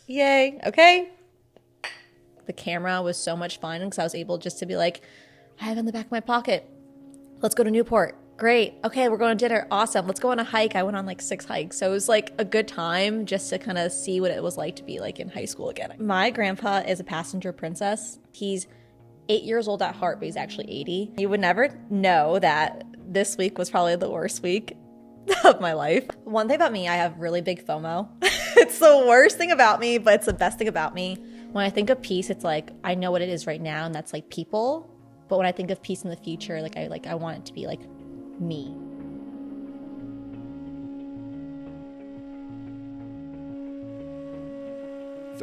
Yay. Okay. The camera was so much fun because I was able just to be like, I have it in the back of my pocket. Let's go to Newport. Great. Okay, we're going to dinner. Awesome. Let's go on a hike. I went on like 6 hikes. So it was like a good time just to kind of see what it was like to be like in high school again. My grandpa is a passenger princess. He's 8 years old at heart, but he's actually 80. You would never know that this week was probably the worst week of my life. One thing about me, I have really big FOMO. It's the worst thing about me, but it's the best thing about me. When I think of peace, it's like I know what it is right now, and that's like people. But when I think of peace in the future, I want it to be like me.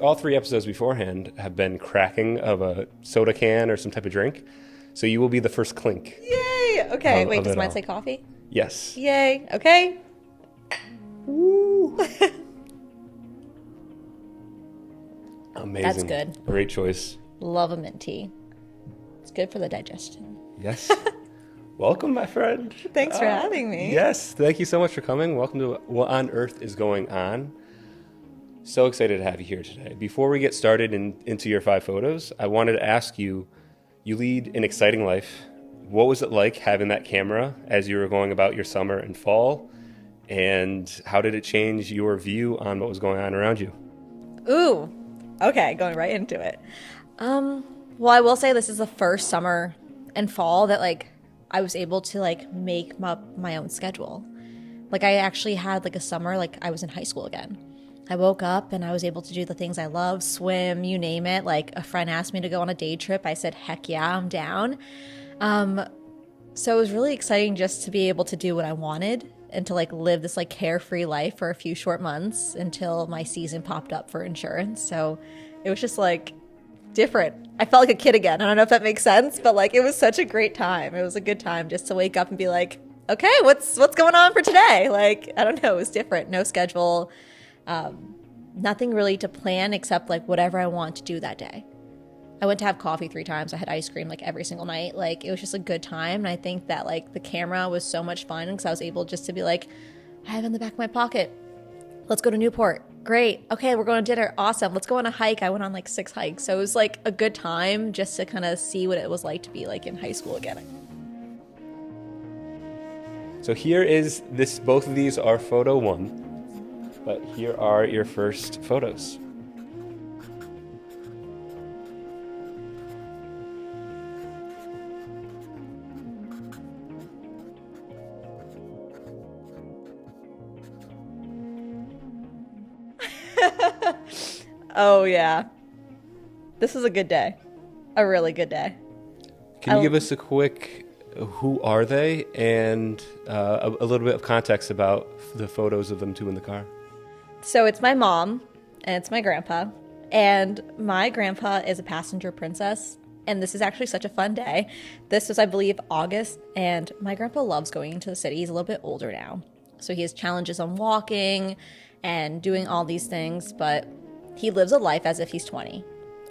All 3 episodes beforehand have been cracking of a soda can or some type of drink. So you will be the first clink. Yay! Okay, wait, does mine say coffee? Yes. Yay, okay. Woo! Amazing. That's good. Great choice. Love a mint tea. It's good for the digestion. Yes. Welcome, my friend. Thanks for having me. Yes, thank you so much for coming. Welcome to What on Earth is Going On. So excited to have you here today. Before we get started into your 5 photos, I wanted to ask you, you lead an exciting life. What was it like having that camera as you were going about your summer and fall? And how did it change your view on what was going on around you? Ooh, okay, going right into it. Well, I will say this is the first summer and fall that like I was able to like make my own schedule. Like I actually had like a summer like I was in high school again. I woke up and I was able to do the things I love, swim, you name it. Like a friend asked me to go on a day trip. I said, heck yeah, I'm down. So it was really exciting just to be able to do what I wanted and to like live this like carefree life for a few short months until my season popped up for insurance. So it was just like different. I felt like a kid again. I don't know if that makes sense, but like it was such a great time. It was a good time just to wake up and be like, okay, what's going on for today? Like, I don't know, it was different. No schedule. Nothing really to plan except like whatever I want to do that day. I went to have coffee 3 times. I had ice cream like every single night. Like it was just a good time. And I think that like the camera was so much fun because I was able just to be like, I have it in the back of my pocket. Let's go to Newport. Great. Okay, we're going to dinner. Awesome. Let's go on a hike. I went on like 6 hikes. So it was like a good time just to kind of see what it was like to be like in high school again. So here is this, both of these are photo 1, but here are your first photos. Oh yeah. This is a good day. A really good day. Can you give us a quick, who are they, and a little bit of context about the photos of them 2 in the car? So it's my mom and it's my grandpa. And my grandpa is a passenger princess. And this is actually such a fun day. This was, I believe, August. And my grandpa loves going into the city. He's a little bit older now. So he has challenges on walking and doing all these things. But he lives a life as if he's 20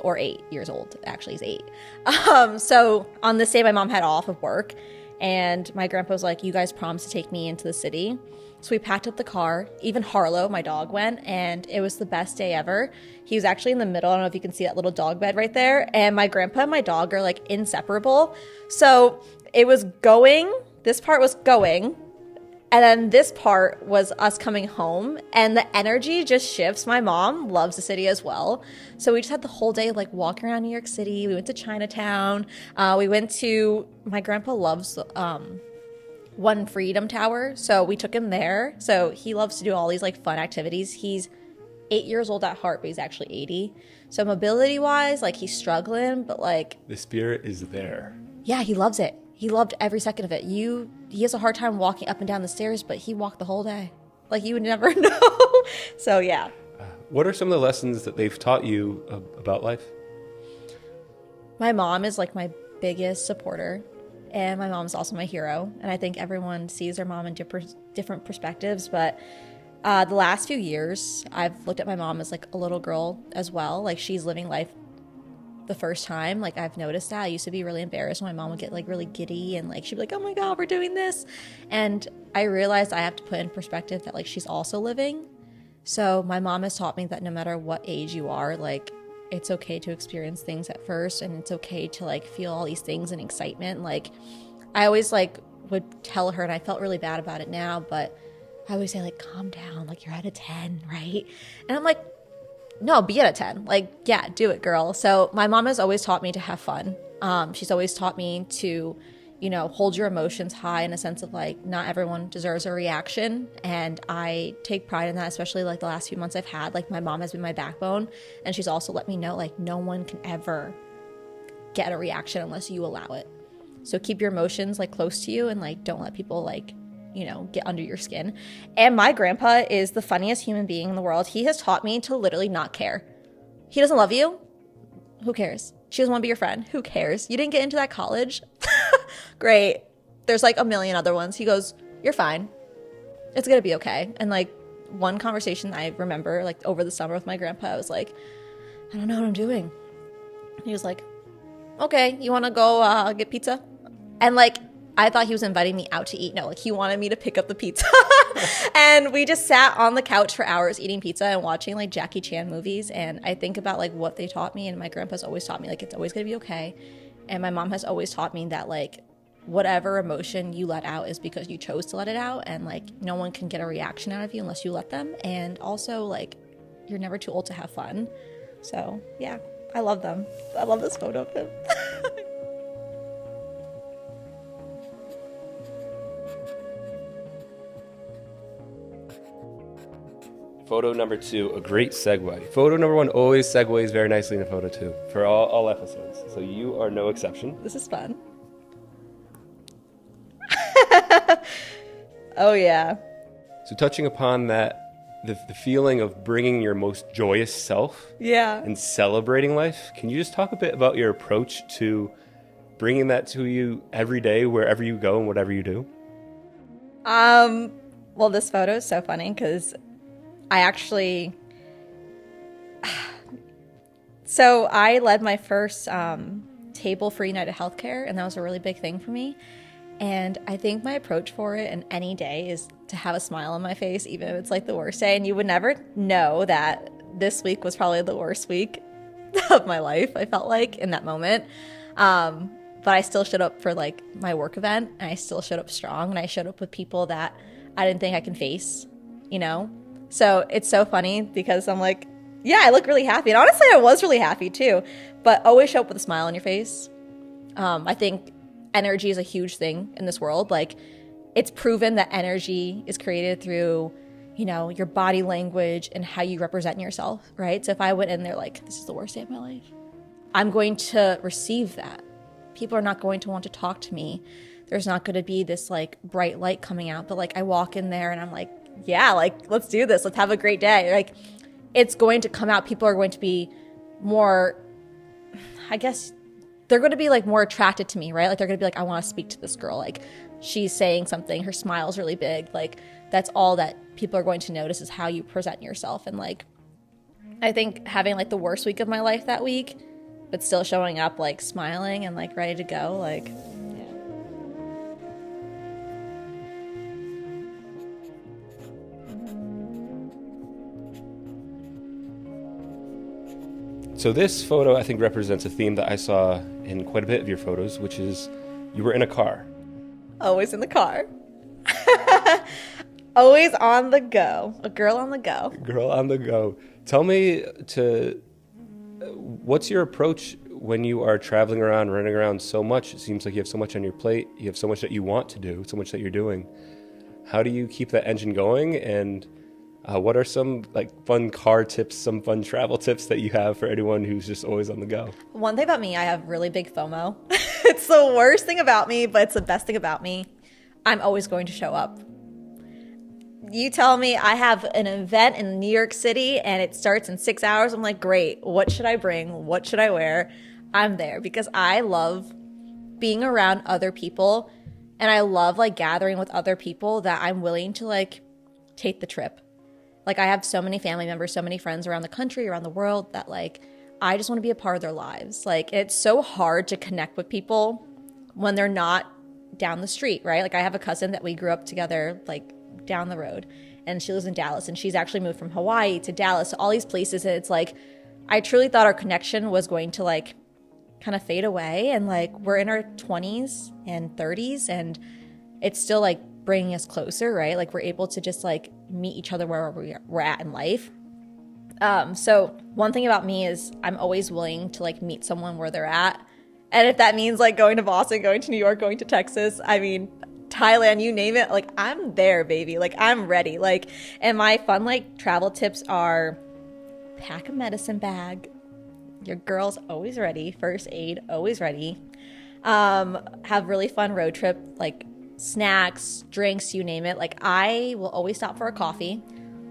or 8 years old. Actually, he's 8. So on this day, my mom had off of work. And my grandpa was like, you guys promised to take me into the city. So we packed up the car. Even Harlow, my dog, went, and it was the best day ever. He was actually in the middle. I don't know if you can see that little dog bed right there. And my grandpa and my dog are like inseparable. So it was going, this part was going, and then this part was us coming home, and the energy just shifts. My mom loves the city as well. So we just had the whole day like walking around New York City. We went to Chinatown. We went to, my grandpa loves One Freedom Tower. So we took him there. So he loves to do all these like fun activities. He's 8 years old at heart, but he's actually 80. So mobility wise, like he's struggling, but like The spirit is there. yeah, he loves it. He loved every second of it. He has a hard time walking up and down the stairs, but he walked the whole day. Like you would never know. So yeah. What are some of the lessons that they've taught you about life? My mom is like my biggest supporter, and my mom's also my hero. And I think everyone sees their mom in different perspectives. But the last few years, I've looked at my mom as like a little girl as well. Like she's living life the first time. Like I've noticed that. I used to be really embarrassed when my mom would get like really giddy and like she'd be like, oh my God, we're doing this. And I realized I have to put in perspective that like she's also living. So my mom has taught me that no matter what age you are, like it's okay to experience things at first, and it's okay to like feel all these things and excitement. Like I always like would tell her, and I felt really bad about it now, but I always say like, calm down, like you're at a 10, right? And I'm like, no, be at a 10. Like, yeah, do it, girl. So my mom has always taught me to have fun. She's always taught me to, hold your emotions high in a sense of like, not everyone deserves a reaction. And I take pride in that, especially like the last few months I've had. Like my mom has been my backbone. And she's also let me know like no one can ever get a reaction unless you allow it. So keep your emotions like close to you and like don't let people like, get under your skin. And my grandpa is the funniest human being in the world. He has taught me to literally not care. He doesn't love you. Who cares? She doesn't want to be your friend. Who cares? You didn't get into that college? Great. There's like a million other ones. He goes, you're fine. It's going to be okay. And like one conversation I remember like over the summer with my grandpa, I was like, I don't know what I'm doing. He was like, okay, you want to go get pizza? And like, I thought he was inviting me out to eat. No, like he wanted me to pick up the pizza. And we just sat on the couch for hours eating pizza and watching like Jackie Chan movies. And I think about like what they taught me, and my grandpa's always taught me like it's always going to be okay. And my mom has always taught me that like whatever emotion you let out is because you chose to let it out, and like no one can get a reaction out of you unless you let them. And also like you're never too old to have fun. So yeah, I love them. I love this photo of him. Photo number 2, a great segue. Photo number 1 always segues very nicely into photo 2 for all episodes. So you are no exception. This is fun. Oh yeah. So touching upon that, the feeling of bringing your most joyous self, and celebrating life, can you just talk a bit about your approach to bringing that to you every day, wherever you go and whatever you do? Well, this photo is so funny because I actually, so I led my first table for United Healthcare, and that was a really big thing for me. And I think my approach for it in any day is to have a smile on my face, even if it's like the worst day. And you would never know that this week was probably the worst week of my life, I felt like, in that moment. But I still showed up for like my work event, and I still showed up strong, and I showed up with people that I didn't think I can face, So it's so funny because I'm like, yeah, I look really happy. And honestly, I was really happy too. But always show up with a smile on your face. I think energy is a huge thing in this world. Like, it's proven that energy is created through, your body language and how you represent yourself, right? So if I went in there like, this is the worst day of my life, I'm going to receive that. People are not going to want to talk to me. There's not going to be this like bright light coming out. But like I walk in there and I'm like, yeah, like, let's do this. Let's have a great day. Like, it's going to come out. People are going to be more, I guess, they're going to be like more attracted to me, right? Like, they're going to be like, I want to speak to this girl. Like, she's saying something. Her smile's really big. Like, that's all that people are going to notice is how you present yourself. And like, I think having like the worst week of my life that week, but still showing up like smiling and like ready to go, like, So this photo, I think, represents a theme that I saw in quite a bit of your photos, which is you were in a car. Always in the car. Always on the go. A girl on the go. Girl on the go. Tell me what's your approach when you are traveling around, running around so much? It seems like you have so much on your plate. You have so much that you want to do, so much that you're doing. How do you keep that engine going? And what are some like fun car tips, some fun travel tips that you have for anyone who's just always on the go? One thing about me, I have really big FOMO. It's the worst thing about me, but it's the best thing about me. I'm always going to show up. You tell me I have an event in New York City and it starts in 6 hours. I'm like, great. What should I bring? What should I wear? I'm there because I love being around other people, and I love like gathering with other people that I'm willing to like take the trip. Like, I have so many family members, so many friends around the country, around the world, that like, I just want to be a part of their lives. Like, it's so hard to connect with people when they're not down the street, right? Like, I have a cousin that we grew up together, like down the road, and she lives in Dallas, and she's actually moved from Hawaii to Dallas, to all these places. And it's like, I truly thought our connection was going to like kind of fade away. And like, we're in our 20s and 30s, and it's still like bringing us closer, right? Like, we're able to just like meet each other wherever we're at in life. So one thing about me is I'm always willing to like meet someone where they're at. And if that means like going to Boston, going to New York, going to Texas, I mean, Thailand, you name it, like I'm there, baby. Like I'm ready. Like, and my fun like travel tips are pack a medicine bag. Your girl's always ready. First aid, always ready. Have really fun road trip, like snacks, drinks, you name it. Like I will always stop for a coffee.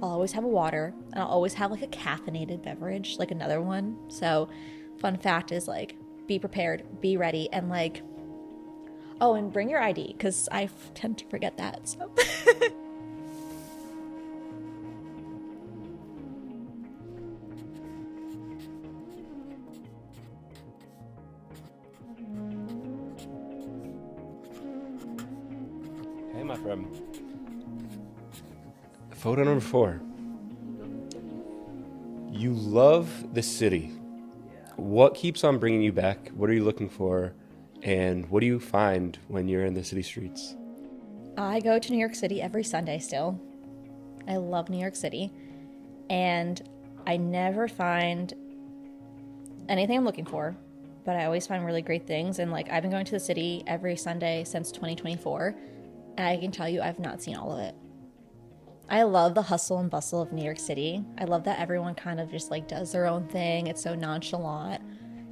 I'll always have a water, and I'll always have like a caffeinated beverage, like another one. So fun fact is like, be prepared, be ready, and like, oh, and bring your ID, because I tend to forget that, so. Hey, my friend. Photo number 4. You love the city. What keeps on bringing you back? What are you looking for? And what do you find when you're in the city streets? I go to New York City every Sunday still. I love New York City. And I never find anything I'm looking for, but I always find really great things. And like, I've been going to the city every Sunday since 2024, and I can tell you I've not seen all of it. I love the hustle and bustle of New York City. I love that everyone kind of just like does their own thing. It's so nonchalant,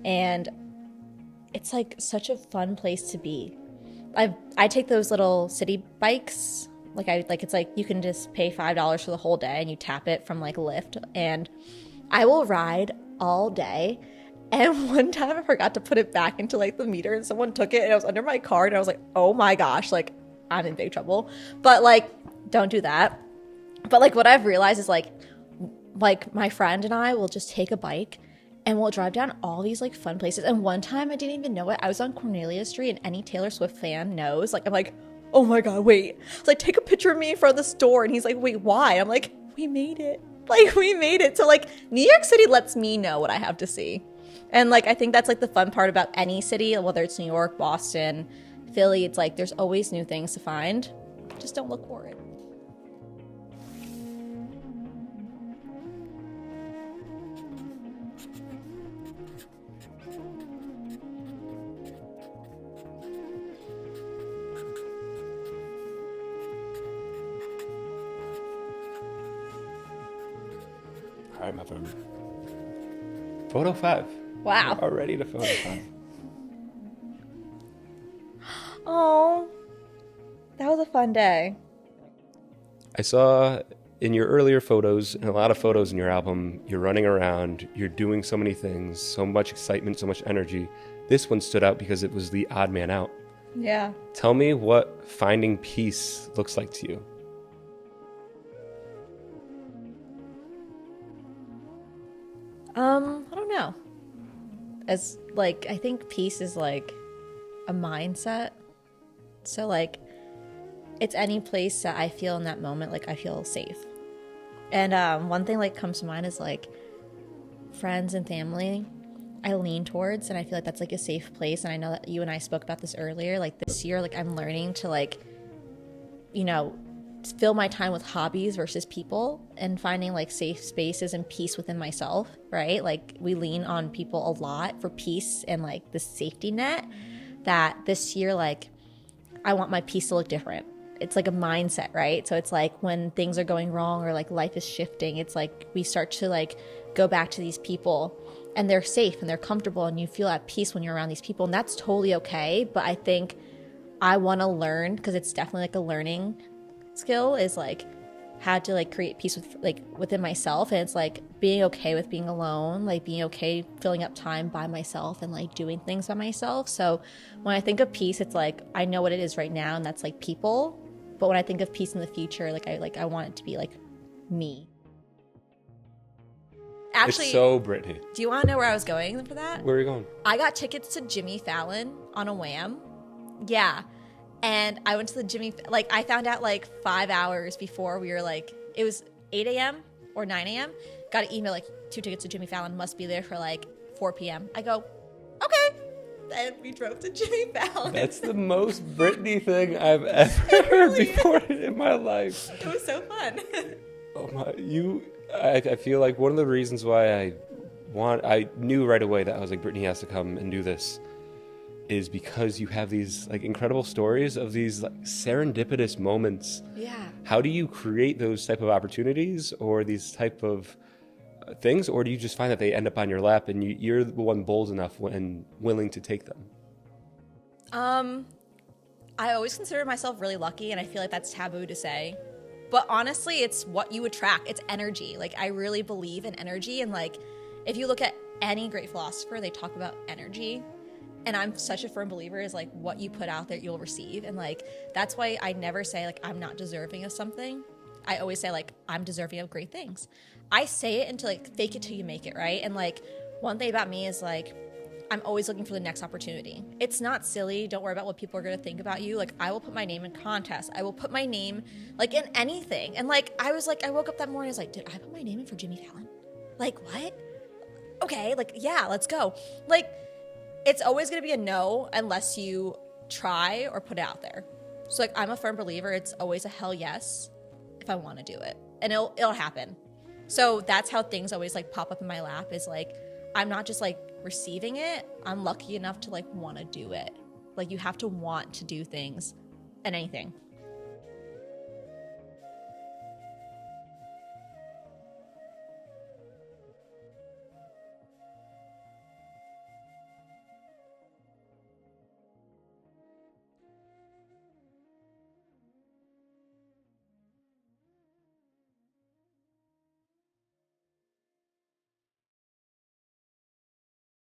and it's like such a fun place to be. I take those little city bikes. It's like you can just pay $5 for the whole day and you tap it from like Lyft, and I will ride all day. And one time I forgot to put it back into like the meter, and someone took it and it was under my card, and I was like, oh my gosh, like I'm in big trouble. But like, don't do that. But like, what I've realized is like my friend and I will just take a bike and we'll drive down all these like fun places. And one time I didn't even know it. I was on Cornelia Street, and any Taylor Swift fan knows. Like, I'm like, oh my God, wait. It's like, take a picture of me in front of the store. And he's like, wait, why? I'm like, we made it. Like, we made it. So like, New York City lets me know what I have to see. And like, I think that's like the fun part about any city, whether it's New York, Boston, Philly. It's like, there's always new things to find. Just don't look for it. All right, my friend. Photo 5. Wow. We're already to photo 5. Oh, that was a fun day. I saw in your earlier photos, and a lot of photos in your album, you're running around, you're doing so many things, so much excitement, so much energy. This one stood out because it was the odd man out. Yeah. Tell me what finding peace looks like to you. I don't know. As like, I think peace is like a mindset. So like, it's any place that I feel in that moment, like I feel safe. And one thing like comes to mind is like friends and family I lean towards, and I feel like that's like a safe place. And I know that you and I spoke about this earlier. Like this year, like I'm learning to like, you know, fill my time with hobbies versus people, and finding like safe spaces and peace within myself, right? Like we lean on people a lot for peace and like the safety net. That this year, like I want my peace to look different. It's like a mindset, right? So it's like when things are going wrong or like life is shifting, it's like we start to like go back to these people, and they're safe and they're comfortable, and you feel at peace when you're around these people, and that's totally okay. But I think I want to learn, because it's definitely like a learning skill, is like how to like create peace with like within myself. And it's like being okay with being alone, like being okay filling up time by myself and like doing things by myself. So when I think of peace, it's like I know what it is right now, and that's like people. But when I think of peace in the future, I want it to be like me. Actually, It's so Brittany. do you want to know where I was going for that? Where are you going? I got tickets to Jimmy Fallon on a whim. Yeah. And I went to the Jimmy, like I found out like 5 hours before we were like It was 8 a.m. or 9 a.m. Got an email like 2 tickets to Jimmy Fallon, must be there for like 4 p.m. I go, okay. Then we drove to Jimmy Fallon. That's the most Brittany thing I've ever heard before in my life. It was so fun. Oh my, I feel like one of the reasons why I knew right away that I was like, Brittany has to come and do this, is because you have these like incredible stories of these like serendipitous moments. Yeah. How do you create those type of opportunities or these type of things, or do you just find that they end up on your lap and you're the one bold enough and willing to take them? I always consider myself really lucky, and I feel like that's taboo to say. But honestly, it's what you attract. It's energy. Like, I really believe in energy, and like, if you look at any great philosopher, they talk about energy. And I'm such a firm believer is like what you put out there, you'll receive. And like, that's why I never say like, I'm not deserving of something. I always say like, I'm deserving of great things. I say it until like, fake it till you make it, right? And like, one thing about me is like, I'm always looking for the next opportunity. It's not silly. Don't worry about what people are going to think about you. Like, I will put my name in contests. I will put my name like in anything. And like, I woke up that morning, I was like, did I put my name in for Jimmy Fallon? Like, what? Okay. Like, yeah, let's go. Like, it's always going to be a no unless you try or put it out there. So like, I'm a firm believer. It's always a hell yes if I want to do it, and it'll happen. So that's how things always like pop up in my lap, is like, I'm not just like receiving it. I'm lucky enough to like want to do it. Like, you have to want to do things and anything.